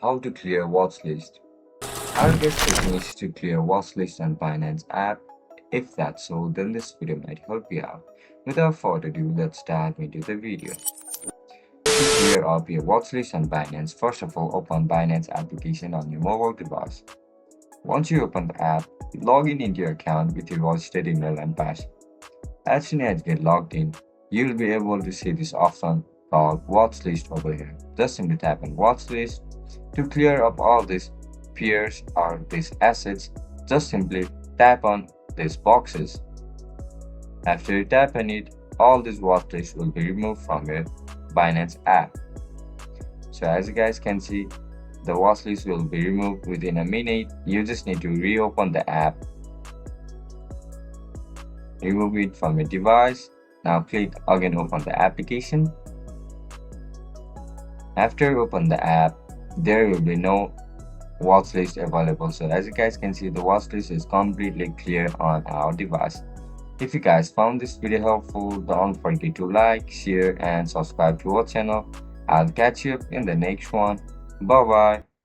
How to clear watchlist. Are you guys techniques to clear watchlist on Binance app? If that's so, then this video might help you out. Without further ado, let's dive into the video. To clear up your watchlist on Binance, first of all, open Binance application on your mobile device. Once you open the app, log in into your account with your registered email and password. As soon as you get logged in, you'll be able to see this option called watchlist over here. Just simply tap on watchlist. To clear up all these peers or these assets, just simply tap on these boxes. After you tap on it, all these watchlists will be removed from your Binance app. So as you guys can see, the watchlist will be removed within a minute. You just need to reopen the app, remove it from your device. Now click again open the application. After you open the app, there will be no watchlist available. So as you guys can see, the watchlist is completely clear on our device. If you guys found this video helpful, don't forget to like, share and subscribe to our channel. I'll catch you up in the next one. Bye bye.